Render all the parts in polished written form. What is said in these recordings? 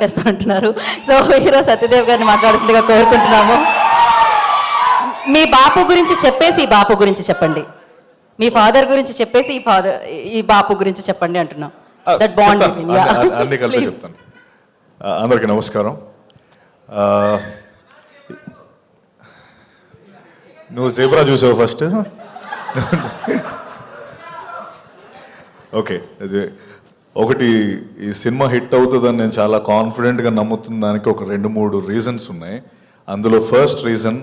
చేస్తా అంటున్నారు. So hero Satyadev గారిని మాట్లాడుతుందిగా కోరుకుంటున్నాము. మీ బాపు గురించి చెప్పేసి ఈ బాపు గురించి చెప్పండి, మీ ఫాదర్ గురించి చెప్పేసి ఈ బాపు గురించి చెప్పండి అంటున్నాం. దట్ బాండ్ అన్ని కలిపి చెప్తాను. అందరికీ నమస్కారం. నువ్వు జేబ్రా చూసావు ఫస్ట్? ఓకే, ఒకటి ఈ సినిమా హిట్ అవుతుందని నేను చాలా కాన్ఫిడెంట్గా నమ్ముతున్న దానికి ఒక 2-3 రీజన్స్ ఉన్నాయి. అందులో ఫస్ట్ రీజన్,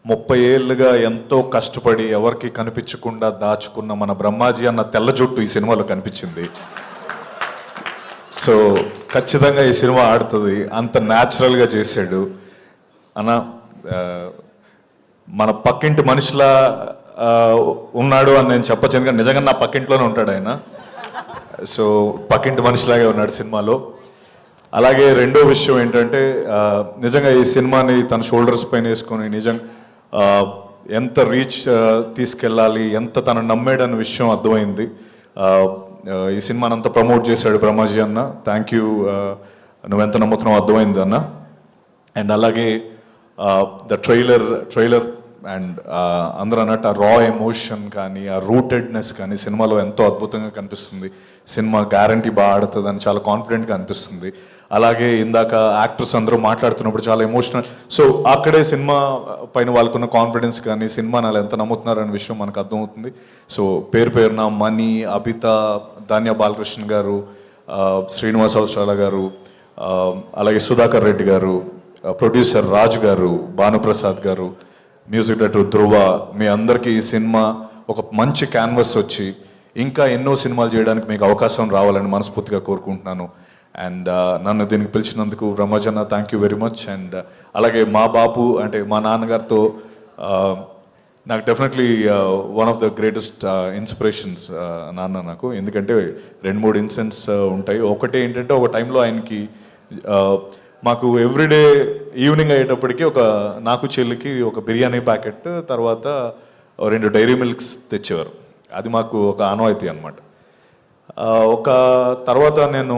30 ఏళ్ళుగా ఎంతో కష్టపడి ఎవరికి కనిపించకుండా దాచుకున్న మన బ్రహ్మాజీ అన్న తెల్ల జుట్టు ఈ సినిమాలో కనిపించింది. సో ఖచ్చితంగా ఈ సినిమా ఆడుతుంది, అంత న్యాచురల్గా చేశాడు అన్న. మన పక్కింటి మనిషిలా ఉన్నాడు అని నేను చెప్పచ్చు, ఎందుకంటే నిజంగా నా పక్కింట్లోనే ఉంటాడు ఆయన. సో పక్కింటి మనిషిలాగే ఉన్నాడు సినిమాలో. అలాగే రెండో విషయం ఏంటంటే, నిజంగా ఈ సినిమాని తన షోల్డర్స్ పైన వేసుకొని ఎంత రీచ్ తీసుకెళ్ళాలి, ఎంత తను నమ్మేడన్న విషయం అర్థమైంది. ఈ సినిమాని అంతా ప్రమోట్ చేశాడు బ్రహ్మాజీ అన్న. థ్యాంక్ యూ, నువ్వెంత నమ్ముతున్నావు అర్థమైంది అన్న. అండ్ అలాగే ద ట్రైలర్ అండ్ అందరూ అన్నట్టు ఆ రా ఎమోషన్ కానీ, ఆ రూటెడ్నెస్ కానీ సినిమాలో ఎంతో అద్భుతంగా కనిపిస్తుంది. సినిమా గ్యారంటీ బాగా ఆడుతుంది అని చాలా కాన్ఫిడెంట్గా అనిపిస్తుంది. అలాగే ఇందాక యాక్టర్స్ అందరూ మాట్లాడుతున్నప్పుడు చాలా ఎమోషనల్. సో అక్కడే సినిమా పైన వాళ్ళకున్న కాన్ఫిడెన్స్ కానీ, సినిమాని వాళ్ళు ఎంత నమ్ముతున్నారు అనే విషయం మనకు అర్థమవుతుంది. సో పేరున మణి, అభిత, ధాన్య బాలకృష్ణ గారు, శ్రీనివాస్ అవసరాల గారు, అలాగే సుధాకర్ రెడ్డి గారు, ప్రొడ్యూసర్ రాజ్ గారు, భానుప్రసాద్ గారు, మ్యూజిక్ డైరెక్టర్ ధ్రువ, మీ అందరికీ ఈ సినిమా ఒక మంచి క్యాన్వస్ వచ్చి ఇంకా ఎన్నో సినిమాలు చేయడానికి మీకు అవకాశం రావాలని మనస్ఫూర్తిగా కోరుకుంటున్నాను. అండ్ నన్ను దీనికి పిలిచినందుకు బ్రహ్మజన్న thank you very much. And అలాగే మా బాపు అంటే మా నాన్నగారితో నాకు definitely one of the greatest inspirations నాన్న నాకు. ఎందుకంటే 2-3 ఇన్సిడెంట్స్ ఉంటాయి. ఒకటి ఏంటంటే, ఒక టైంలో ఆయనకి మాకు ఎవ్రీడే ఈవినింగ్ అయ్యేటప్పటికి నాకు చెల్లికి ఒక బిర్యానీ ప్యాకెట్, తర్వాత 2 డైరీ మిల్క్స్ తెచ్చేవారు. అది మాకు ఒక ఆనవాయితీ అనమాట. ఒక తర్వాత నేను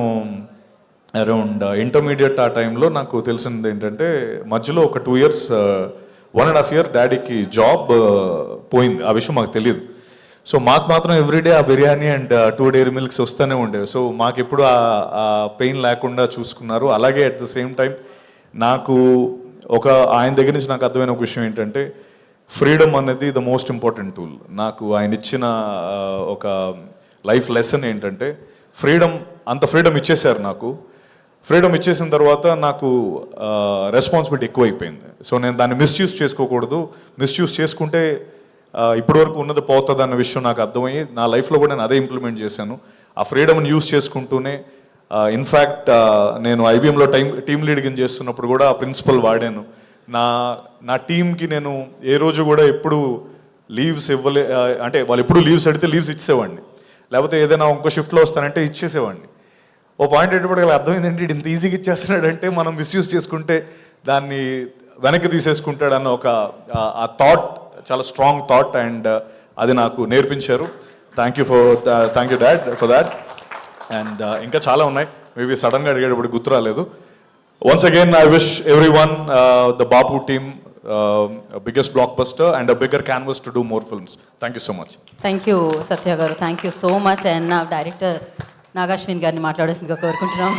అరౌండ్ ఇంటర్మీడియట్ ఆ టైంలో నాకు తెలిసింది ఏంటంటే, మధ్యలో ఒక 2 years 1.5 year డాడీకి జాబ్ పోయింది. ఆ విషయం మాకు తెలియదు. సో మాకు మాత్రం ఎవ్రీడే ఆ బిర్యానీ అండ్ 2 డైరీ మిల్క్స్ వస్తూనే ఉండేవి. సో మాకు ఎప్పుడు ఆ పెయిన్ లేకుండా చూసుకున్నారు. అలాగే అట్ ద సేమ్ టైం నాకు ఆయన దగ్గర నుంచి నాకు అర్థమైన ఒక విషయం ఏంటంటే, ఫ్రీడమ్ అనేది ద మోస్ట్ ఇంపార్టెంట్ టూల్. నాకు ఆయన ఇచ్చిన ఒక లైఫ్ లెసన్ ఏంటంటే, అంత ఫ్రీడమ్ ఇచ్చేశారు నాకు. ఫ్రీడమ్ ఇచ్చేసిన తర్వాత నాకు రెస్పాన్సిబిలిటీ ఎక్కువైపోయింది. సో నేను దాన్ని మిస్యూజ్ చేసుకోకూడదు. మిస్యూజ్ చేసుకుంటే ఇప్పటి వరకు ఉన్నది పోతుంది అన్న విషయం నాకు అర్థమయ్యి, నా లైఫ్లో కూడా నేను అదే ఇంప్లిమెంట్ చేశాను. ఆ ఫ్రీడమ్ని యూజ్ చేసుకుంటూనే ఇన్ఫ్యాక్ట్ నేను ఐబీఎంలో టీమ్ లీడింగ్ చేస్తున్నప్పుడు కూడా ఆ ప్రిన్సిపల్ వాడాను. నా టీంకి నేను ఏ రోజు కూడా ఎప్పుడు లీవ్స్ అంటే వాళ్ళు ఎప్పుడు లీవ్స్ అడిగితే లీవ్స్ ఇచ్చేసేవాడిని, లేకపోతే ఏదైనా ఇంకో షిఫ్ట్లో వస్తానంటే ఇచ్చేసేవాడిని. ఓ పాయింట్ అయ్యేటప్పటికి అర్థమైంది ఏంటి, ఇంత ఈజీగా ఇచ్చేస్తున్నాడంటే మనం మిస్యూజ్ చేసుకుంటే దాన్ని వెనక్కి తీసేసుకుంటాడన్న ఆ థాట్, చాలా స్ట్రాంగ్ థాట్. అండ్ అది నాకు నేర్పించారు. Thank you dad for that. And ఇంకా చాలా ఉన్నాయి, మేబీ సడన్గా అడిగేటప్పుడు గుర్తు రాలేదు. Once again I wish everyone, the Bapu team, biggest blockbuster and a bigger canvas to do more films. Thank you so much. Thank you Satya garu, thank you so much. And నా director Nag Ashwin గారిని మాట్లాడేసిందిగా కోరుకుంటున్నాం.